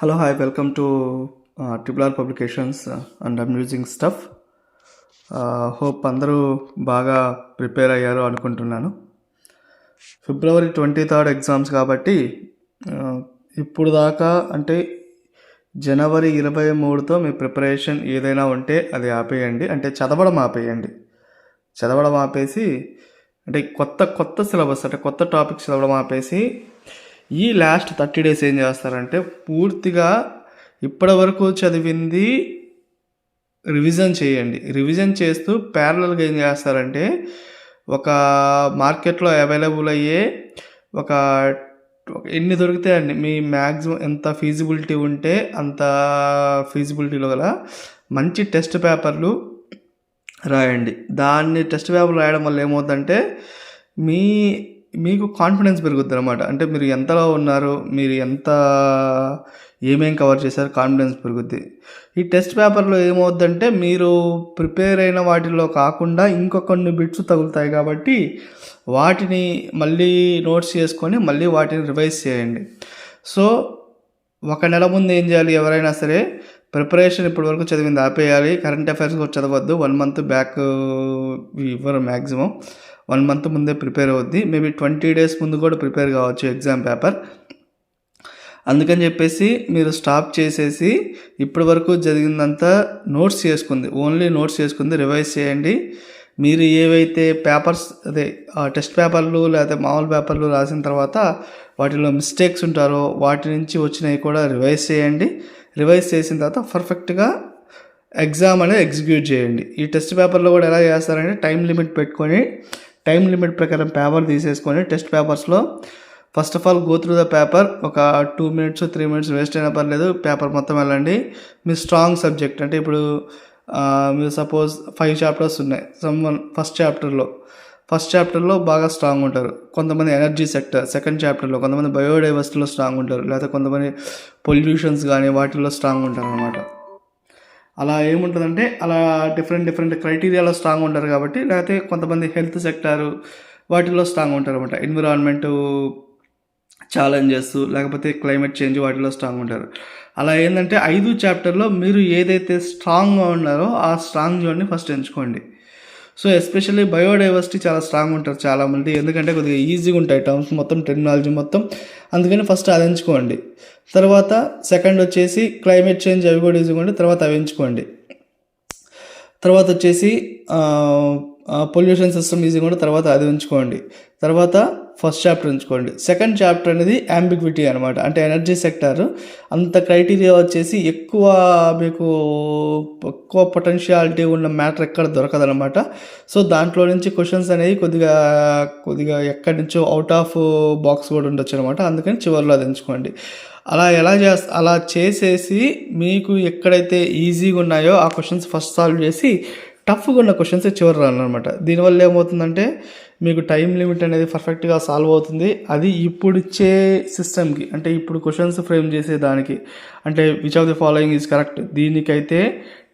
Hello, hi, welcome to Triple R Publications and I'm using stuff. Hope అందరూ బాగా prepare అయ్యారు అనుకుంటున్నాను. February 23rd exams కాబట్టి ఇప్పుడు దాకా అంటే January 23తో మీ ప్రిపరేషన్ ఏదైనా ఉంటే అది ఆపేయండి. అంటే చదవడం ఆపేసి అంటే కొత్త సిలబస్ అంటే కొత్త టాపిక్స్ చదవడం ఆపేసి ఈ లాస్ట్ 30 days ఏం చేస్తారంటే పూర్తిగా ఇప్పటి వరకు చదివింది రివిజన్ చేయండి. రివిజన్ చేస్తూ ప్యారలల్గా ఏం చేస్తారంటే ఒక మార్కెట్లో అవైలబుల్ అయ్యే ఒక ఎన్ని దొరికితే అండి మీ మ్యాక్సిమం ఎంత ఫీజిబిలిటీ ఉంటే అంత ఫీజిబిలిటీలో గల మంచి టెస్ట్ పేపర్లు రాయండి. దాన్ని టెస్ట్ పేపర్ రాయడం వల్ల ఏమవుతుందంటే మీకు కాన్ఫిడెన్స్ పెరుగుద్ది అనమాట. అంటే మీరు ఎంతలో ఉన్నారు, మీరు ఏమేం కవర్ చేశారు, కాన్ఫిడెన్స్ పెరుగుద్ది. ఈ టెస్ట్ పేపర్లో ఏమవుద్దంటే మీరు ప్రిపేర్ అయిన వాటిలో కాకుండా ఇంకొన్ని బిట్స్ తగులుతాయి కాబట్టి వాటిని మళ్ళీ నోట్స్ చేసుకొని మళ్ళీ వాటిని రివైజ్ చేయండి. సో ఒక నెల ముందు ఏం చేయాలి, ఎవరైనా సరే ప్రిపరేషన్ ఇప్పటివరకు చదివింది ఆపేయాలి. కరెంట్ అఫైర్స్ కూడా చదవద్దు. 1 month బ్యాక్ ఇవ్వరు, మ్యాక్సిమం 1 month ముందే ప్రిపేర్ అవుద్ది. మేబీ 20 days ముందు కూడా ప్రిపేర్ కావచ్చు ఎగ్జామ్ పేపర్. అందుకని చెప్పేసి మీరు స్టాప్ చేసేసి ఇప్పటి వరకు జరిగిందంతా ఓన్లీ నోట్స్ చేసుకుంది రివైజ్ చేయండి. మీరు ఏవైతే పేపర్స్ టెస్ట్ పేపర్లు లేకపోతే మామూలు పేపర్లు రాసిన తర్వాత వాటిలో మిస్టేక్స్ ఉంటారో వాటి నుంచి వచ్చినవి కూడా రివైజ్ చేయండి. రివైజ్ చేసిన తర్వాత పర్ఫెక్ట్గా ఎగ్జామ్ అనేది ఎగ్జిక్యూట్ చేయండి. ఈ టెస్ట్ పేపర్లో కూడా ఎలా చేస్తారంటే టైం లిమిట్ పెట్టుకొని టైం లిమిట్ ప్రకారం పేపర్ తీసేసుకొని టెస్ట్ పేపర్స్లో first of all go through the paper. ఒక 2 minutes 3 minutes వేస్ట్ అయినా పర్లేదు, పేపర్ మొత్తం వెళ్ళండి. మీ స్ట్రాంగ్ సబ్జెక్ట్ అంటే ఇప్పుడు మీరు సపోజ్ 5 chapters ఉన్నాయి. ఫస్ట్ చాప్టర్లో బాగా స్ట్రాంగ్ ఉంటారు. కొంతమంది ఎనర్జీ సెక్టర్ సెకండ్ చాప్టర్లో, కొంతమంది బయోడైవర్సిటీలో స్ట్రాంగ్ ఉంటారు, లేకపోతే కొంతమంది పొల్యూషన్స్ కానీ వాటిల్లో స్ట్రాంగ్ ఉంటారు అనమాట. అలా ఏముంటుందంటే అలా డిఫరెంట్ క్రైటీరియాలో స్ట్రాంగ్ ఉంటారు కాబట్టి, లేకపోతే కొంతమంది హెల్త్ సెక్టారు వాటిల్లో స్ట్రాంగ్ ఉంటారు అనమాట. ఎన్విరాన్మెంట్ ఛాలెంజెస్ లేకపోతే క్లైమేట్ చేంజ్ వాటిలో స్ట్రాంగ్ ఉంటారు. అలా ఏంటంటే 5 chapterలో మీరు ఏదైతే స్ట్రాంగ్గా ఉన్నారో ఆ స్ట్రాంగ్ జోన్ని ఫస్ట్ ఎంచుకోండి. సో ఎస్పెషల్లీ బయోడైవర్సిటీ చాలా స్ట్రాంగ్ ఉంటారు చాలామంది, ఎందుకంటే కొద్దిగా ఈజీగా ఉంటాయి టర్మ్స్ మొత్తం, టెక్నాలజీ మొత్తం. అందుకని ఫస్ట్ అది ఎంచుకోండి. తర్వాత సెకండ్ వచ్చేసి క్లైమేట్ చేంజ్, అవి కూడా ఈజీగా ఉండి తర్వాత అవి ఎంచుకోండి. తర్వాత వచ్చేసి పొల్యూషన్ సిస్టమ్ ఈజీగా ఉండి తర్వాత అది ఉంచుకోండి. తర్వాత ఫస్ట్ చాప్టర్ ఉంచుకోండి. సెకండ్ చాప్టర్ అనేది అంబిగ్విటీ అనమాట. అంటే ఎనర్జీ సెక్టర్ అంత క్రైటీరియా వచ్చేసి ఎక్కువ పొటెన్షియాలిటీ ఉన్న మ్యాటర్ ఎక్కడ దొరకదనమాట. సో దాంట్లో నుంచి క్వశ్చన్స్ అనేవి కొద్దిగా ఎక్కడి నుంచో అవుట్ ఆఫ్ బాక్స్ కూడా ఉండొచ్చు అనమాట. అందుకని చివరిలో అది ఎంచుకోండి. అలా చేసేసి మీకు ఎక్కడైతే ఈజీగా ఉన్నాయో ఆ క్వశ్చన్స్ ఫస్ట్ సాల్వ్ చేసి టఫ్గా ఉన్న క్వశ్చన్స్ చివరి రానమాట. దీనివల్ల ఏమవుతుందంటే మీకు టైం లిమిట్ అనేది పర్ఫెక్ట్గా సాల్వ్ అవుతుంది. అది ఇప్పుడు ఇచ్చే సిస్టమ్కి, అంటే ఇప్పుడు క్వశ్చన్స్ ఫ్రేమ్ చేసే దానికి, అంటే which of the following is correct, దీనికైతే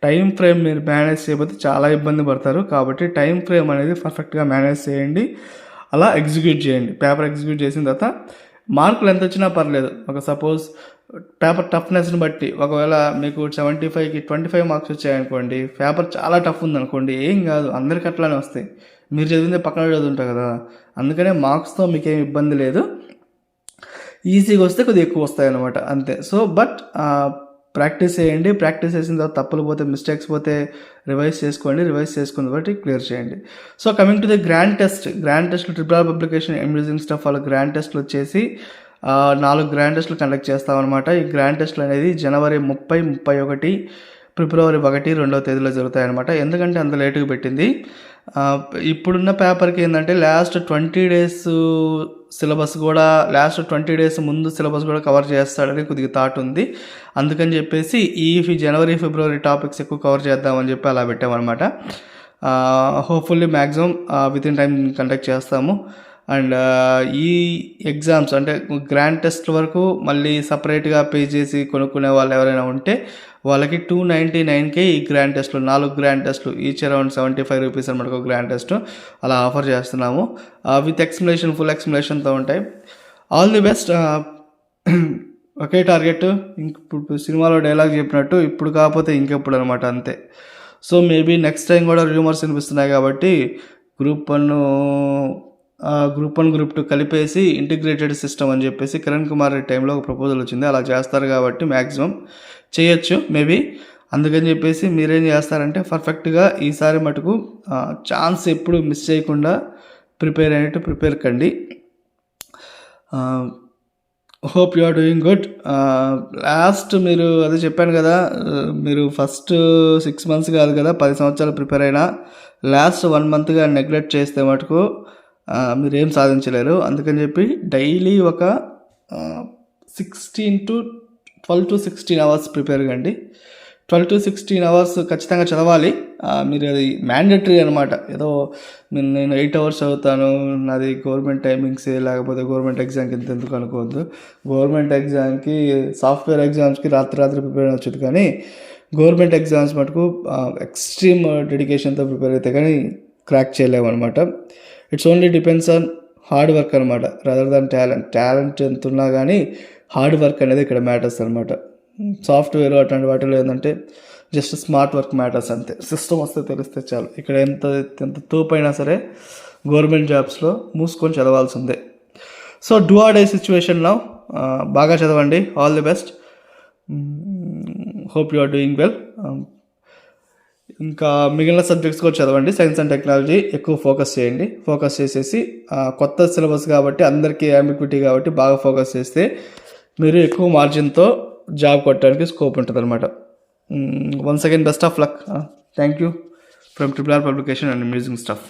టైం ఫ్రేమ్ మీరు మేనేజ్ చేయకపోతే చాలా ఇబ్బంది పడతారు. కాబట్టి టైం ఫ్రేమ్ అనేది పర్ఫెక్ట్గా మేనేజ్ చేయండి. అలా ఎగ్జిక్యూట్ చేయండి. పేపర్ ఎగ్జిక్యూట్ చేసిన తర్వాత మార్కులు ఎంత వచ్చినా పర్లేదు. ఒక సపోజ్ పేపర్ టఫ్నెస్ని బట్టి ఒకవేళ మీకు 75కి 25 మార్క్స్ వచ్చాయనుకోండి, పేపర్ చాలా టఫ్ ఉందనుకోండి, ఏం కాదు, అందరికి అట్లానే వస్తాయి. మీరు చదివిందే పక్కన చదువుంటారు కదా, అందుకనే మార్క్స్తో మీకేం ఇబ్బంది లేదు. ఈజీగా వస్తే కొద్దిగా ఎక్కువ వస్తాయి అనమాట, అంతే. సో బట్ ప్రాక్టీస్ చేయండి. ప్రాక్టీస్ చేసిన తర్వాత తప్పులు పోతే, మిస్టేక్స్ పోతే రివైజ్ చేసుకుని బట్టి క్లియర్ చేయండి. So coming to the grand టెస్ట్లు triple R publication amazing stuff వాళ్ళ గ్రాండ్ టెస్ట్లు వచ్చేసి 4 గ్రాండ్ టెస్ట్లు కండక్ట్ చేస్తామన్నమాట. ఈ గ్రాండ్ టెస్ట్లు అనేది January 30, 31, February 1, 2వ తేదీలో జరుగుతాయన్నమాట. ఎందుకంటే అంత లేటుగా పెట్టింది, ఇప్పుడున్న పేపర్కి ఏంటంటే లాస్ట్ 20 days సిలబస్ కూడా, లాస్ట్ 20 days ముందు సిలబస్ కూడా కవర్ చేస్తాడని కొద్దిగా థాట్ ఉంది. అందుకని చెప్పేసి ఈ January, February టాపిక్స్ ఎక్కువ కవర్ చేద్దామని చెప్పి అలా పెట్టామన్నమాట. Hopefully maximum within time conduct చేస్తాము. అండ్ ఈ ఎగ్జామ్స్ అంటే గ్రాండ్ టెస్ట్ వరకు మళ్ళీ సపరేట్గా పే చేసి కొనుక్కునే వాళ్ళు ఎవరైనా ఉంటే వాళ్ళకి 299కే ఈ గ్రాండ్ టెస్ట్లు, 4 గ్రాండ్ టెస్ట్లు, ఈచ్ అరౌండ్ 75 రూపీస్ అనమాట ఒక గ్రాండ్ టెస్ట్ అలా ఆఫర్ చేస్తున్నాము. విత్ ఫుల్ ఎక్స్ప్లెనేషన్తో ఉంటాయి. All the best. Okay target. ఇప్పుడు సినిమాలో డైలాగ్ చెప్పినట్టు ఇప్పుడు కాకపోతే ఇంకెప్పుడు అనమాట, అంతే. సో మేబీ నెక్స్ట్ టైం కూడా రూమర్స్ వినిపిస్తున్నాయి కాబట్టి గ్రూప్ 1 గ్రూప్ 2 కలిపేసి ఇంటిగ్రేటెడ్ సిస్టమ్ అని చెప్పేసి కిరణ్ కుమార్ రెడ్డి టైంలో ఒక ప్రపోజల్ వచ్చింది. అలా చేస్తారు కాబట్టి మ్యాక్సిమం చేయొచ్చు మేబీ. అందుకని చెప్పేసి మీరేం చేస్తారంటే పర్ఫెక్ట్గా ఈసారి మటుకు ఛాన్స్ ఎప్పుడు మిస్ చేయకుండా ప్రిపేర్ కండి. Hope you are doing good. Last మీరు అదే చెప్పాను కదా, మీరు ఫస్ట్ 6 months కాదు కదా 10 సంవత్సరాలు ప్రిపేర్ అయినా లాస్ట్ 1 monthగా నెగ్లెక్ట్ చేస్తే మటుకు మీరేం సాధించలేరు. అందుకని చెప్పి డైలీ ఒక 12 to 16 hours ప్రిపేర్ కండి. 12 to 16 hours ఖచ్చితంగా చదవాలి. మీరు అది మ్యాండేటరీ అనమాట. ఏదో నేను 8 hours చదువుతాను, నాది గవర్నమెంట్ టైమింగ్స్ లేకపోతే గవర్నమెంట్ ఎగ్జామ్కి ఎందుకు అనుకోవద్దు. గవర్నమెంట్ ఎగ్జామ్కి సాఫ్ట్వేర్ ఎగ్జామ్స్కి రాత్రి ప్రిపేర్ వచ్చేది, కానీ గవర్నమెంట్ ఎగ్జామ్స్ మటుకు ఎక్స్ట్రీమ్ డెడికేషన్తో ప్రిపేర్ అయితే కానీ క్రాక్ చేయలేము అనమాట. It's only depends on hard work అనమాట, రదర్ దాన్ టాలెంట్ ఎంత ఉన్నా కానీ హార్డ్ వర్క్ అనేది ఇక్కడ మ్యాటర్స్ అనమాట. సాఫ్ట్వేర్ అట్లాంటి వాటిలో ఏంటంటే జస్ట్ స్మార్ట్ వర్క్ మ్యాటర్స్ అంతే. సిస్టమ్ వస్తే తెలిస్తే చాలు. ఇక్కడ ఎంత తోపైనా సరే గవర్నమెంట్ జాబ్స్లో మూసుకొని చదవాల్సిందే. సో డూ ఆర్ డే సిచ్యువేషన్లో బాగా చదవండి. All the best. Hope you are doing well. ఇంకా మిగిలిన సబ్జెక్ట్స్ కూడా చదవండి. సైన్స్ అండ్ టెక్నాలజీ ఎక్కువ ఫోకస్ చేయండి. ఫోకస్ చేసేసి కొత్త సిలబస్ కాబట్టి అందరికీ అంబిక్విటీ కాబట్టి బాగా ఫోకస్ చేస్తే మీరు ఎక్కువ మార్జిన్తో జాబ్ కొట్టడానికి స్కోప్ ఉంటుంది అనమాట. Once again best of luck. Thank you from triple R publication and amazing stuff.